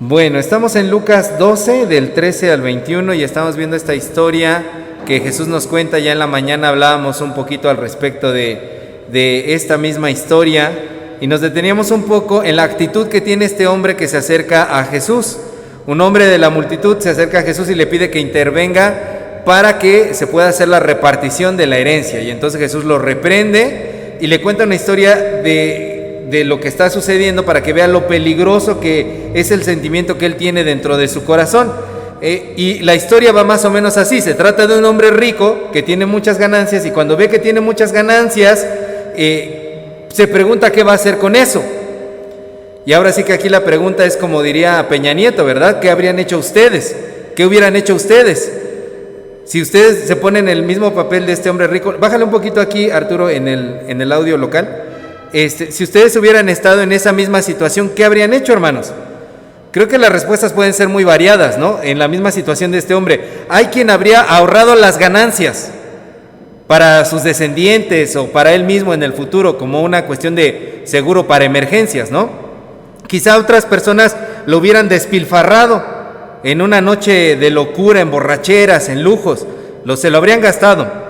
Bueno, estamos en Lucas 12, del 13 al 21, y estamos viendo esta historia que Jesús nos cuenta. Ya en la mañana hablábamos un poquito al respecto de esta misma historia, y nos deteníamos un poco en la actitud que tiene este hombre que se acerca a Jesús. Un hombre de la multitud se acerca a Jesús y le pide que intervenga para que se pueda hacer la repartición de la herencia, y entonces Jesús lo reprende y le cuenta una historia de lo que está sucediendo para que vea lo peligroso que es el sentimiento que él tiene dentro de su corazón. Y la historia va más o menos así. Se trata de un hombre rico que tiene muchas ganancias, y cuando ve que tiene muchas ganancias, se pregunta qué va a hacer con eso. Y ahora sí que aquí la pregunta es como diría Peña Nieto, ¿verdad? ¿Qué habrían hecho ustedes? ¿Qué hubieran hecho ustedes? Si ustedes se ponen en el mismo papel de este hombre rico, bájale un poquito aquí, Arturo, en el audio local. Si ustedes hubieran estado en esa misma situación, ¿qué habrían hecho, hermanos? Creo que las respuestas pueden ser muy variadas, ¿no? En la misma situación de este hombre, hay quien habría ahorrado las ganancias para sus descendientes o para él mismo en el futuro, como una cuestión de seguro para emergencias, ¿no? Quizá otras personas lo hubieran despilfarrado en una noche de locura, en borracheras, en lujos, se lo habrían gastado.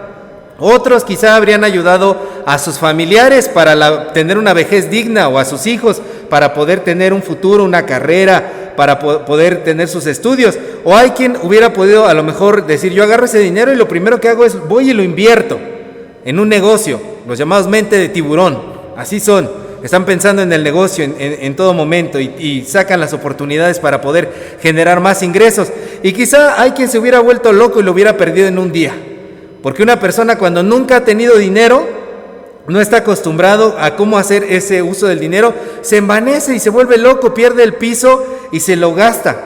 Otros quizá habrían ayudado a sus familiares para tener una vejez digna, o a sus hijos para poder tener un futuro, una carrera, para poder tener sus estudios. O hay quien hubiera podido a lo mejor decir: yo agarro ese dinero y lo primero que hago es voy y lo invierto en un negocio, los llamados mente de tiburón. Así son, están pensando en el negocio en todo momento, y sacan las oportunidades para poder generar más ingresos. Y quizá hay quien se hubiera vuelto loco y lo hubiera perdido en un día. Porque una persona, cuando nunca ha tenido dinero, no está acostumbrado a cómo hacer ese uso del dinero, se envanece y se vuelve loco, pierde el piso y se lo gasta.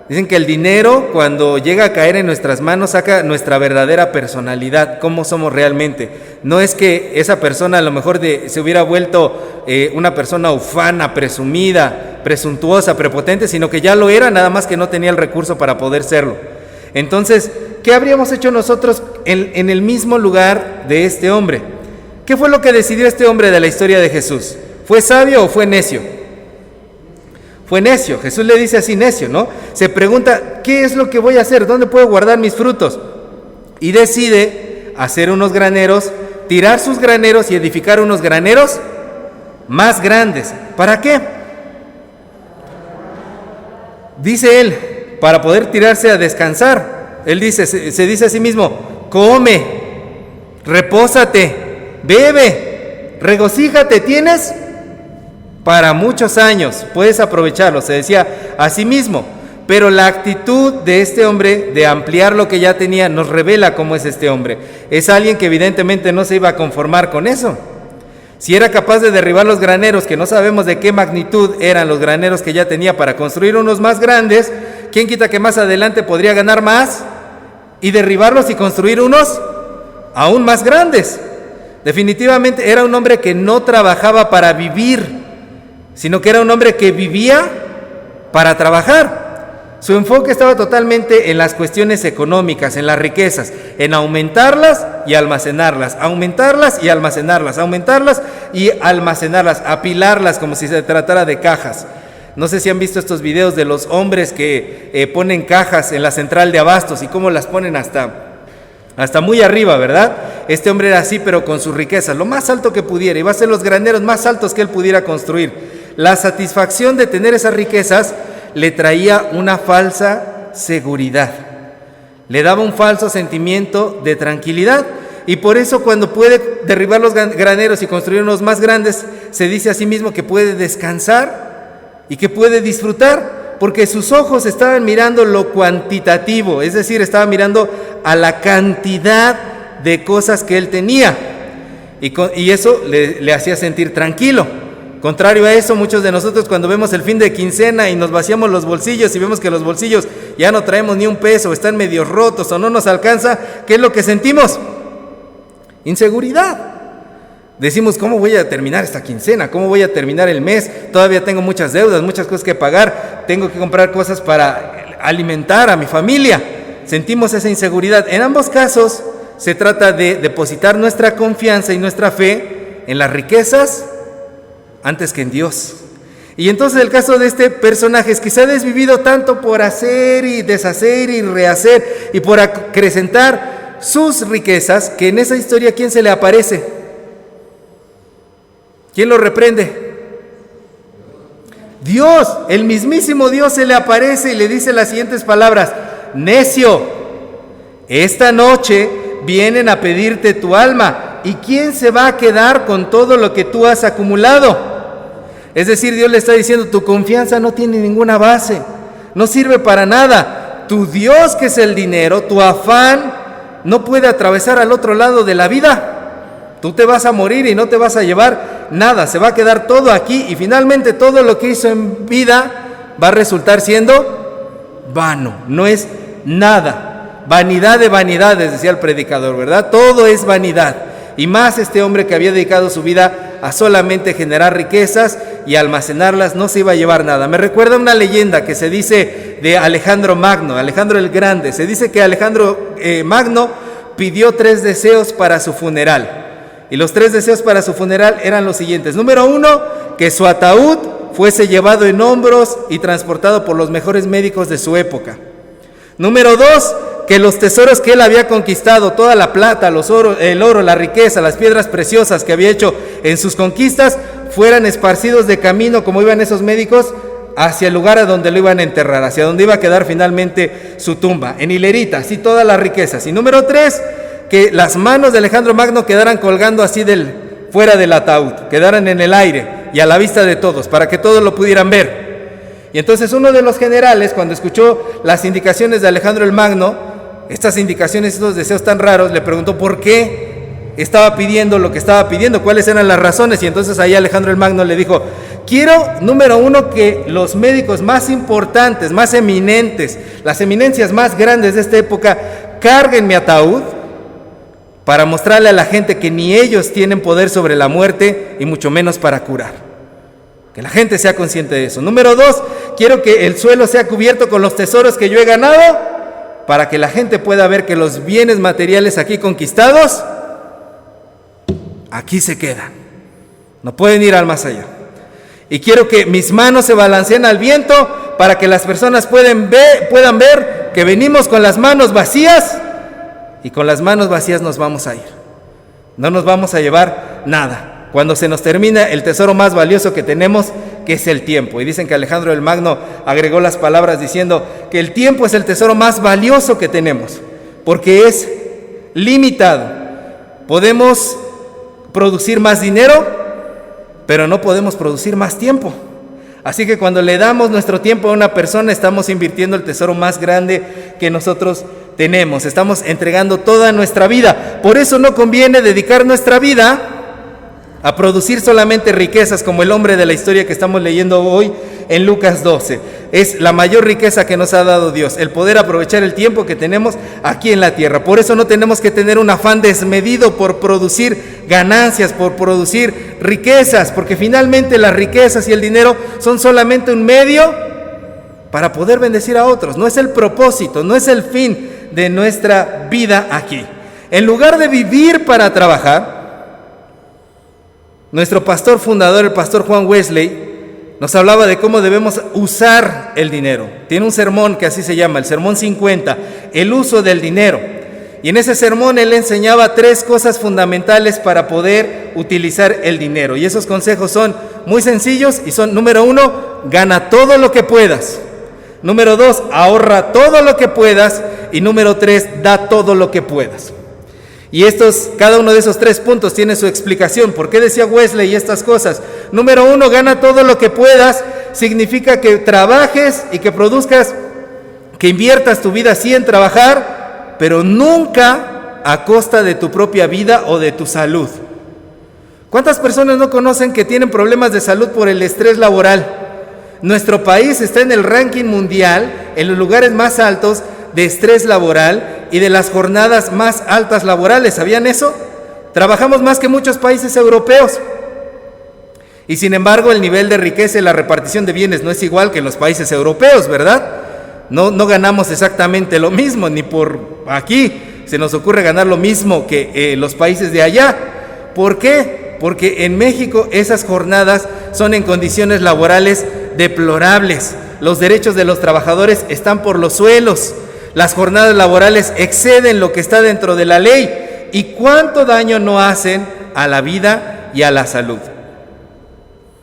Dicen que el dinero, cuando llega a caer en nuestras manos, saca nuestra verdadera personalidad, cómo somos realmente. No es que esa persona a lo mejor se hubiera vuelto una persona ufana, presumida, presuntuosa, prepotente, sino que ya lo era, nada más que no tenía el recurso para poder serlo. Entonces, ¿qué habríamos hecho nosotros en el mismo lugar de este hombre? ¿Qué fue lo que decidió este hombre de la historia de Jesús? ¿Fue sabio o fue necio? Fue necio. Jesús le dice así, necio, ¿no? Se pregunta: ¿qué es lo que voy a hacer? ¿Dónde puedo guardar mis frutos? Y decide hacer unos graneros, tirar sus graneros y edificar unos graneros más grandes. ¿Para qué? Dice él, para poder tirarse a descansar. Él dice, se dice a sí mismo: come, repósate, bebe, regocíjate, tienes para muchos años, puedes aprovecharlo. Se decía a sí mismo. Pero la actitud de este hombre de ampliar lo que ya tenía nos revela cómo es este hombre. Es alguien que evidentemente no se iba a conformar con eso. Si era capaz de derribar los graneros, que no sabemos de qué magnitud eran los graneros que ya tenía, para construir unos más grandes, ¿quién quita que más adelante podría ganar más y derribarlos y construir unos aún más grandes? Definitivamente era un hombre que no trabajaba para vivir, sino que era un hombre que vivía para trabajar. Su enfoque estaba totalmente en las cuestiones económicas, en las riquezas, en aumentarlas y almacenarlas, aumentarlas y almacenarlas, aumentarlas y almacenarlas, apilarlas como si se tratara de cajas. No sé si han visto estos videos de los hombres que ponen cajas en la central de abastos y cómo las ponen hasta muy arriba, ¿verdad? Este hombre era así, pero con sus riquezas, lo más alto que pudiera, y va a ser los graneros más altos que él pudiera construir. La satisfacción de tener esas riquezas le traía una falsa seguridad, le daba un falso sentimiento de tranquilidad, y por eso cuando puede derribar los graneros y construir unos más grandes, se dice a sí mismo que puede descansar y que puede disfrutar, porque sus ojos estaban mirando lo cuantitativo, es decir, estaban mirando a la cantidad de cosas que él tenía, y eso le hacía sentir tranquilo. Contrario a eso, muchos de nosotros, cuando vemos el fin de quincena y nos vaciamos los bolsillos y vemos que los bolsillos ya no traemos ni un peso, están medio rotos o no nos alcanza, ¿qué es lo que sentimos? Inseguridad. Decimos: ¿cómo voy a terminar esta quincena? ¿Cómo voy a terminar el mes? Todavía tengo muchas deudas, muchas cosas que pagar, tengo que comprar cosas para alimentar a mi familia. Sentimos esa inseguridad. En ambos casos se trata de depositar nuestra confianza y nuestra fe en las riquezas antes que en Dios. Y entonces el caso de este personaje es que se ha desvivido tanto por hacer y deshacer y rehacer y por acrecentar sus riquezas, que en esa historia, ¿quién se le aparece? ¿Quién lo reprende? Dios, el mismísimo Dios se le aparece y le dice las siguientes palabras: necio, esta noche vienen a pedirte tu alma, ¿y quién se va a quedar con todo lo que tú has acumulado? Es decir, Dios le está diciendo, tu confianza no tiene ninguna base, no sirve para nada. Tu Dios, que es el dinero, tu afán, no puede atravesar al otro lado de la vida. Tú te vas a morir y no te vas a llevar nada, se va a quedar todo aquí y finalmente todo lo que hizo en vida va a resultar siendo vano, no es nada. Vanidad de vanidades, decía el predicador, ¿verdad? Todo es vanidad. Y más este hombre que había dedicado su vida a solamente generar riquezas y almacenarlas, no se iba a llevar nada. Me recuerda una leyenda que se dice de Alejandro Magno, Alejandro el Grande. Se dice que Alejandro Magno pidió 3 deseos para su funeral. Y los 3 deseos para su funeral eran los siguientes. Número 1, que su ataúd fuese llevado en hombros y transportado por los mejores médicos de su época. Número 2, que los tesoros que él había conquistado, toda la plata, el oro, la riqueza, las piedras preciosas que había hecho en sus conquistas, fueran esparcidos de camino, como iban esos médicos, hacia el lugar a donde lo iban a enterrar, hacia donde iba a quedar finalmente su tumba, en hilerita, así todas las riquezas. Y número 3, que las manos de Alejandro Magno quedaran colgando así fuera del ataúd, quedaran en el aire y a la vista de todos, para que todos lo pudieran ver. Y entonces uno de los generales, cuando escuchó las indicaciones de Alejandro el Magno, estas indicaciones, estos deseos tan raros, le preguntó por qué estaba pidiendo lo que estaba pidiendo, cuáles eran las razones. Y entonces ahí Alejandro el Magno le dijo: quiero, número 1, que los médicos más importantes, más eminentes, las eminencias más grandes de esta época, carguen mi ataúd para mostrarle a la gente que ni ellos tienen poder sobre la muerte y mucho menos para curar. Que la gente sea consciente de eso. Número 2, quiero que el suelo sea cubierto con los tesoros que yo he ganado, para que la gente pueda ver que los bienes materiales aquí conquistados, aquí se quedan, no pueden ir al más allá. Y quiero que mis manos se balanceen al viento, para que las personas puedan ver que venimos con las manos vacías, y con las manos vacías nos vamos a ir. No nos vamos a llevar nada. Cuando se nos termina el tesoro más valioso que tenemos, que es el tiempo. Y dicen que Alejandro el Magno agregó las palabras diciendo que el tiempo es el tesoro más valioso que tenemos, porque es limitado. Podemos producir más dinero, pero no podemos producir más tiempo. Así que cuando le damos nuestro tiempo a una persona, estamos invirtiendo el tesoro más grande que nosotros tenemos. Estamos entregando toda nuestra vida. Por eso no conviene dedicar nuestra vida a producir solamente riquezas, como el hombre de la historia que estamos leyendo hoy en Lucas 12. Es la mayor riqueza que nos ha dado Dios, el poder aprovechar el tiempo que tenemos aquí en la tierra. Por eso no tenemos que tener un afán desmedido por producir ganancias, por producir riquezas, porque finalmente las riquezas y el dinero son solamente un medio para poder bendecir a otros. No es el propósito, no es el fin de nuestra vida aquí. En lugar de vivir para trabajar, nuestro pastor fundador, el pastor Juan Wesley, nos hablaba de cómo debemos usar el dinero. Tiene un sermón que así se llama, el sermón 50, el uso del dinero. Y en ese sermón él enseñaba 3 cosas fundamentales para poder utilizar el dinero. Y esos consejos son muy sencillos y son: número 1, gana todo lo que puedas. Número 2, ahorra todo lo que puedas. Y número 3, da todo lo que puedas. Y cada uno de esos 3 puntos tiene su explicación. ¿Por qué decía Wesley estas cosas? Número 1, gana todo lo que puedas. Significa que trabajes y que produzcas, que inviertas tu vida sí en trabajar, pero nunca a costa de tu propia vida o de tu salud. ¿Cuántas personas no conocen que tienen problemas de salud por el estrés laboral? Nuestro país está en el ranking mundial, en los lugares más altos de estrés laboral y de las jornadas más altas laborales. ¿Sabían eso? Trabajamos más que muchos países europeos. Y sin embargo, el nivel de riqueza y la repartición de bienes no es igual que en los países europeos, ¿verdad? No ganamos exactamente lo mismo, ni por aquí se nos ocurre ganar lo mismo que los países de allá. ¿Por qué? Porque en México esas jornadas son en condiciones laborales deplorables. Los derechos de los trabajadores están por los suelos. Las jornadas laborales exceden lo que está dentro de la ley. ¿Y cuánto daño no hacen a la vida y a la salud?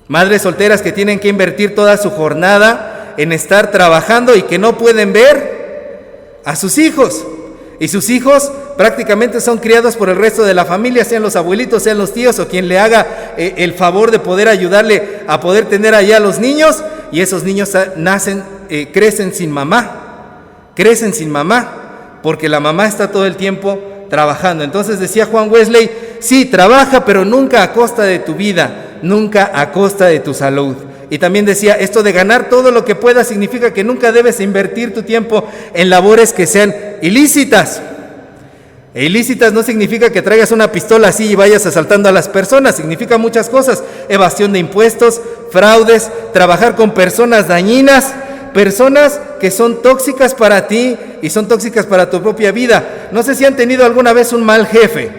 Madres solteras que tienen que invertir toda su jornada en estar trabajando y que no pueden ver a sus hijos. Y sus hijos prácticamente son criados por el resto de la familia, sean los abuelitos, sean los tíos o quien le haga el favor de poder ayudarle a poder tener allá a los niños. Y esos niños crecen sin mamá, porque la mamá está todo el tiempo trabajando. Entonces decía Juan Wesley, sí, trabaja, pero nunca a costa de tu vida, nunca a costa de tu salud. Y también decía, esto de ganar todo lo que puedas significa que nunca debes invertir tu tiempo en labores que sean ilícitas. E ilícitas no significa que traigas una pistola así y vayas asaltando a las personas, significa muchas cosas: evasión de impuestos, fraudes, trabajar con personas dañinas, personas que son tóxicas para ti y son tóxicas para tu propia vida. No sé si han tenido alguna vez un mal jefe,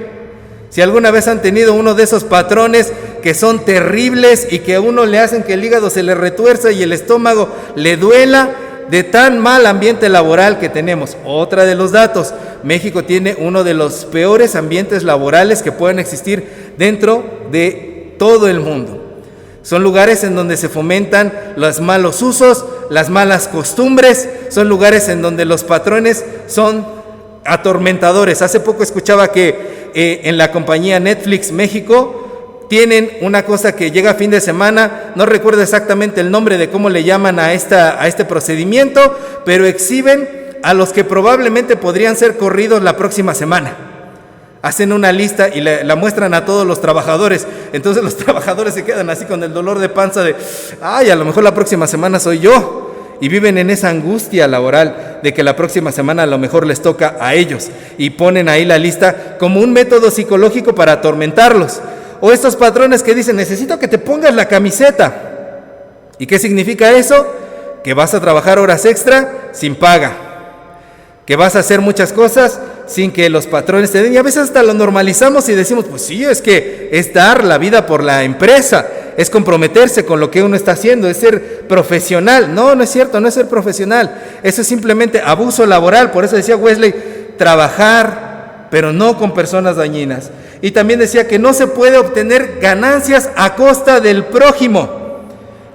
si alguna vez han tenido uno de esos patrones que son terribles y que a uno le hacen que el hígado se le retuerza y el estómago le duela de tan mal ambiente laboral que tenemos. Otra de los datos: México tiene uno de los peores ambientes laborales que pueden existir dentro de todo el mundo. Son lugares en donde se fomentan los malos usos, las malas costumbres, son lugares en donde los patrones son atormentadores. Hace poco escuchaba que en la compañía Netflix México tienen una cosa que llega a fin de semana, no recuerdo exactamente el nombre de cómo le llaman a este procedimiento, pero exhiben a los que probablemente podrían ser corridos la próxima semana. Hacen una lista y la muestran a todos los trabajadores. Entonces los trabajadores se quedan así con el dolor de panza de, ay, a lo mejor la próxima semana soy yo. Y viven en esa angustia laboral de que la próxima semana a lo mejor les toca a ellos. Y ponen ahí la lista como un método psicológico para atormentarlos. O estos patrones que dicen, necesito que te pongas la camiseta. ¿Y qué significa eso? Que vas a trabajar horas extra sin paga, que vas a hacer muchas cosas sin que los patrones te den. Y a veces hasta lo normalizamos y decimos, pues sí, es que es dar la vida por la empresa, es comprometerse con lo que uno está haciendo, es ser profesional. No, no es cierto, no es ser profesional, eso es simplemente abuso laboral. Por eso decía Wesley, trabajar, pero no con personas dañinas. Y también decía que no se puede obtener ganancias a costa del prójimo,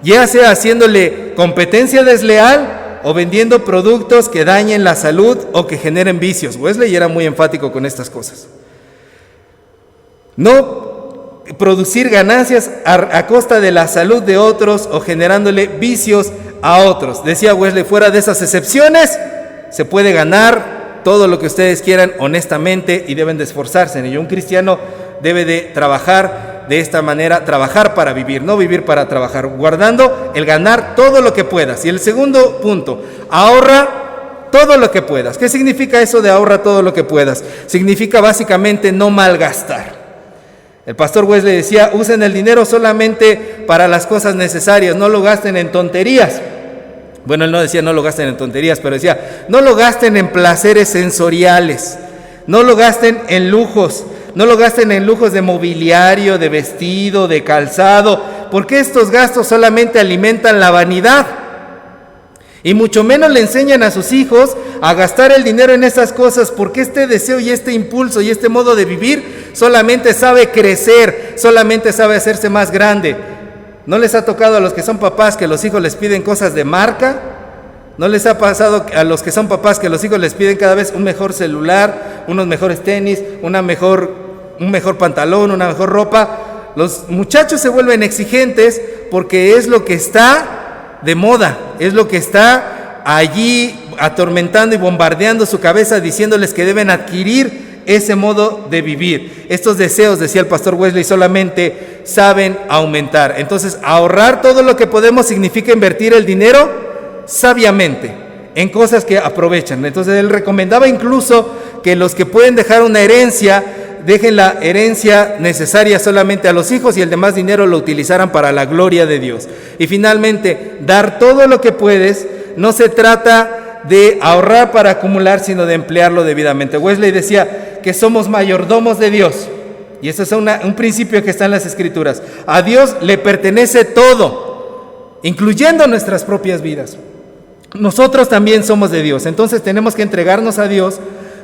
ya sea haciéndole competencia desleal o vendiendo productos que dañen la salud o que generen vicios. Wesley era muy enfático con estas cosas. No producir ganancias a costa de la salud de otros o generándole vicios a otros. Decía Wesley, fuera de esas excepciones, se puede ganar todo lo que ustedes quieran honestamente y deben de esforzarse en ello. Un cristiano debe de trabajar de esta manera, trabajar para vivir, no vivir para trabajar, guardando el ganar todo lo que puedas. Y el segundo punto, ahorra todo lo que puedas. ¿Qué significa eso de ahorra todo lo que puedas? Significa básicamente no malgastar. El pastor Wesley decía, usen el dinero solamente para las cosas necesarias, no lo gasten en tonterías. Bueno, él no decía no lo gasten en tonterías, pero decía, no lo gasten en placeres sensoriales, no lo gasten en lujos, no lo gasten en lujos de mobiliario, de vestido, de calzado, porque estos gastos solamente alimentan la vanidad. Y mucho menos le enseñan a sus hijos a gastar el dinero en esas cosas, porque este deseo y este impulso y este modo de vivir solamente sabe crecer, solamente sabe hacerse más grande. ¿No les ha tocado a los que son papás que los hijos les piden cosas de marca? ¿No les ha pasado a los que son papás que los hijos les piden cada vez un mejor celular, unos mejores tenis, un mejor pantalón, una mejor ropa? Los muchachos se vuelven exigentes porque es lo que está de moda, es lo que está allí atormentando y bombardeando su cabeza, diciéndoles que deben adquirir ese modo de vivir. Estos deseos, decía el pastor Wesley, solamente saben aumentar. Entonces, ahorrar todo lo que podemos significa invertir el dinero sabiamente en cosas que aprovechan. Entonces, él recomendaba incluso que los que pueden dejar una herencia, dejen la herencia necesaria solamente a los hijos y el demás dinero lo utilizaran para la gloria de Dios. Y finalmente, dar todo lo que puedes. No se trata de ahorrar para acumular, sino de emplearlo debidamente. Wesley decía que somos mayordomos de Dios. y eso es un principio que está en las Escrituras, a Dios le pertenece todo, incluyendo nuestras propias vidas. Nosotros también somos de Dios, entonces tenemos que entregarnos a Dios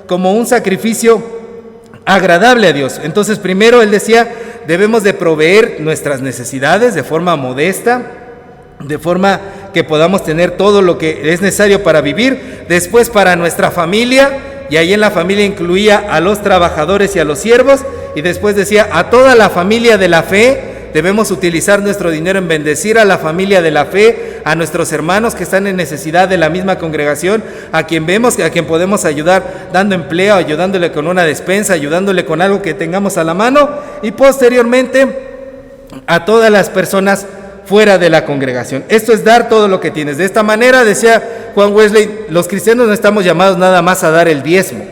como un sacrificio agradable a Dios. Entonces primero él decía, debemos de proveer nuestras necesidades de forma modesta, de forma que podamos tener todo lo que es necesario para vivir. Después para nuestra familia, y ahí en la familia incluía a los trabajadores y a los siervos, y después decía, a toda la familia de la fe, debemos utilizar nuestro dinero en bendecir a la familia de la fe, a nuestros hermanos que están en necesidad de la misma congregación, a quien vemos, a quien podemos ayudar dando empleo, ayudándole con una despensa, ayudándole con algo que tengamos a la mano, y posteriormente a todas las personas fuera de la congregación. Esto es dar todo lo que tienes. De esta manera, decía Juan Wesley, los cristianos no estamos llamados nada más a dar el diezmo.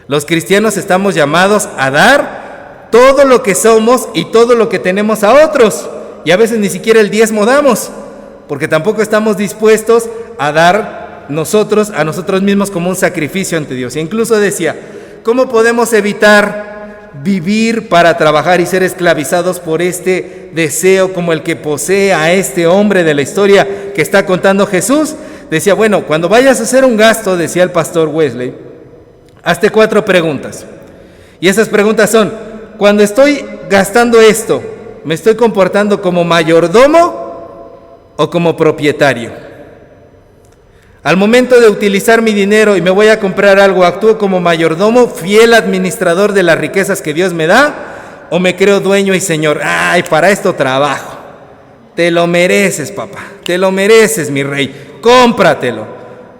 Los cristianos estamos llamados a dar todo lo que somos y todo lo que tenemos a otros. Y a veces ni siquiera el diezmo damos, porque tampoco estamos dispuestos a dar a nosotros mismos como un sacrificio ante Dios. E incluso decía, ¿cómo podemos evitar vivir para trabajar y ser esclavizados por este deseo como el que posee a este hombre de la historia que está contando Jesús? Decía, bueno, cuando vayas a hacer un gasto, decía el pastor Wesley, hazte 4 preguntas. Y esas preguntas son, cuando estoy gastando esto, ¿me estoy comportando como mayordomo o como propietario? Al momento de utilizar mi dinero y me voy a comprar algo, ¿actúo como mayordomo, fiel administrador de las riquezas que Dios me da? ¿O me creo dueño y señor? ¡Ay, para esto trabajo! Te lo mereces, papá, te lo mereces, mi rey, cómpratelo.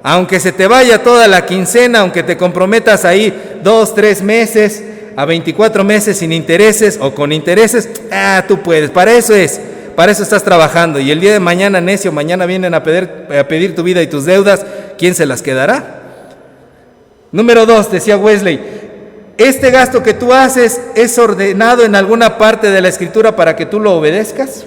Aunque se te vaya toda la quincena, aunque te comprometas ahí 2, 3 meses, a 24 meses sin intereses o con intereses, tú puedes, para eso estás trabajando. Y el día de mañana, necio, mañana vienen a pedir tu vida y tus deudas, ¿quién se las quedará? Número 2, decía Wesley, ¿este gasto que tú haces es ordenado en alguna parte de la Escritura para que tú lo obedezcas?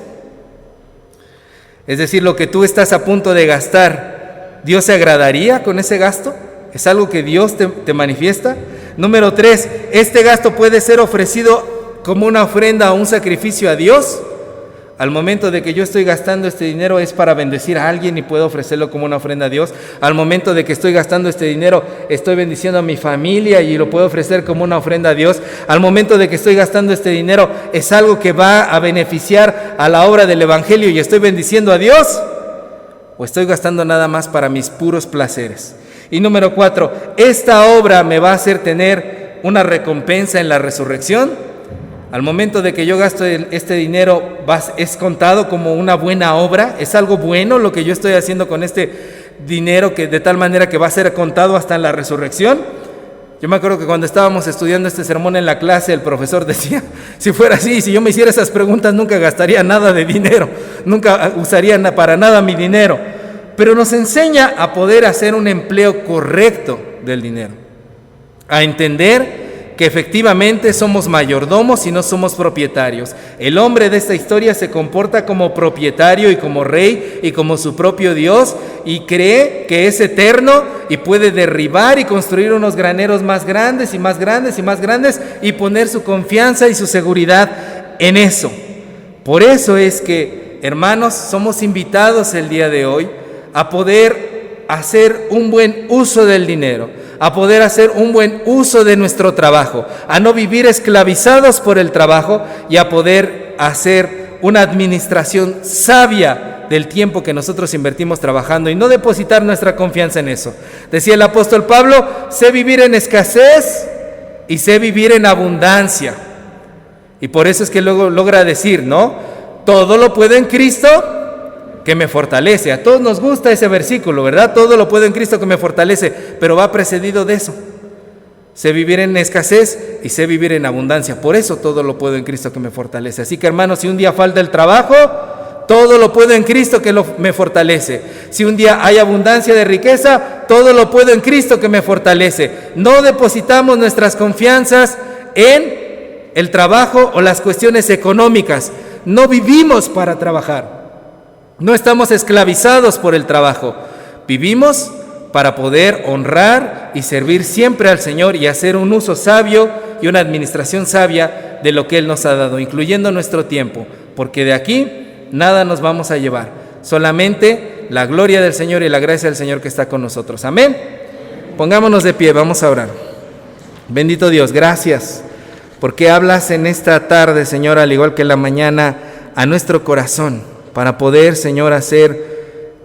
Es decir, lo que tú estás a punto de gastar, ¿Dios se agradaría con ese gasto? ¿Es algo que Dios te manifiesta? Número 3, ¿este gasto puede ser ofrecido como una ofrenda o un sacrificio a Dios? Al momento de que yo estoy gastando este dinero es para bendecir a alguien y puedo ofrecerlo como una ofrenda a Dios. Al momento de que estoy gastando este dinero estoy bendiciendo a mi familia y lo puedo ofrecer como una ofrenda a Dios. Al momento de que estoy gastando este dinero es algo que va a beneficiar a la obra del Evangelio y estoy bendiciendo a Dios. ¿O estoy gastando nada más para mis puros placeres? Y número 4, ¿esta obra me va a hacer tener una recompensa en la resurrección? Al momento de que yo gasto este dinero, ¿es contado como una buena obra? ¿Es algo bueno lo que yo estoy haciendo con este dinero que de tal manera que va a ser contado hasta en la resurrección? Yo me acuerdo que cuando estábamos estudiando este sermón en la clase, el profesor decía, si fuera así, si yo me hiciera esas preguntas, nunca gastaría nada de dinero, nunca usaría para nada mi dinero. Pero nos enseña a poder hacer un empleo correcto del dinero, a entender que efectivamente somos mayordomos y no somos propietarios. El hombre de esta historia se comporta como propietario y como rey y como su propio Dios y cree que es eterno y puede derribar y construir unos graneros más grandes y más grandes y más grandes y poner su confianza y su seguridad en eso. Por eso es que, hermanos, somos invitados el día de hoy a poder hacer un buen uso del dinero, a poder hacer un buen uso de nuestro trabajo, a no vivir esclavizados por el trabajo y a poder hacer una administración sabia del tiempo que nosotros invertimos trabajando y no depositar nuestra confianza en eso. Decía el apóstol Pablo, sé vivir en escasez y sé vivir en abundancia. Y por eso es que luego logra decir, ¿no? Todo lo puedo en Cristo que me fortalece. A todos nos gusta ese versículo, ¿verdad? Todo lo puedo en Cristo que me fortalece, pero va precedido de eso. Sé vivir en escasez y sé vivir en abundancia. Por eso todo lo puedo en Cristo que me fortalece. Así que, hermanos, si un día falta el trabajo, todo lo puedo en Cristo que me fortalece. Si un día hay abundancia de riqueza, todo lo puedo en Cristo que me fortalece. No depositamos nuestras confianzas en el trabajo o las cuestiones económicas. No vivimos para trabajar. No estamos esclavizados por el trabajo, vivimos para poder honrar y servir siempre al Señor y hacer un uso sabio y una administración sabia de lo que Él nos ha dado, incluyendo nuestro tiempo, porque de aquí nada nos vamos a llevar, solamente la gloria del Señor y la gracia del Señor que está con nosotros. Amén. Pongámonos de pie, vamos a orar. Bendito Dios, gracias, porque hablas en esta tarde, Señor, al igual que en la mañana, a nuestro corazón, para poder, Señor, hacer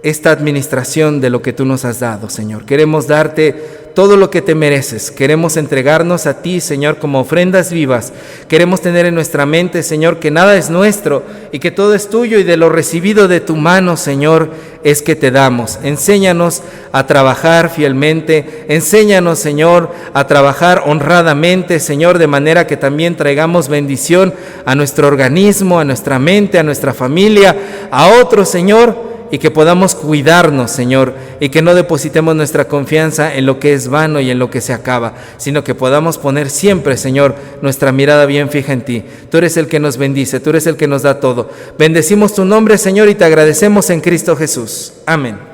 esta administración de lo que tú nos has dado, Señor. Queremos darte todo lo que te mereces. Queremos entregarnos a ti, Señor, como ofrendas vivas. Queremos tener en nuestra mente, Señor, que nada es nuestro y que todo es tuyo, y de lo recibido de tu mano, Señor, es que te damos. Enséñanos a trabajar fielmente. Enséñanos, Señor, a trabajar honradamente, Señor, de manera que también traigamos bendición a nuestro organismo, a nuestra mente, a nuestra familia, a otros, Señor, y que podamos cuidarnos, Señor, y que no depositemos nuestra confianza en lo que es vano y en lo que se acaba, sino que podamos poner siempre, Señor, nuestra mirada bien fija en ti. Tú eres el que nos bendice, tú eres el que nos da todo. Bendecimos tu nombre, Señor, y te agradecemos en Cristo Jesús. Amén.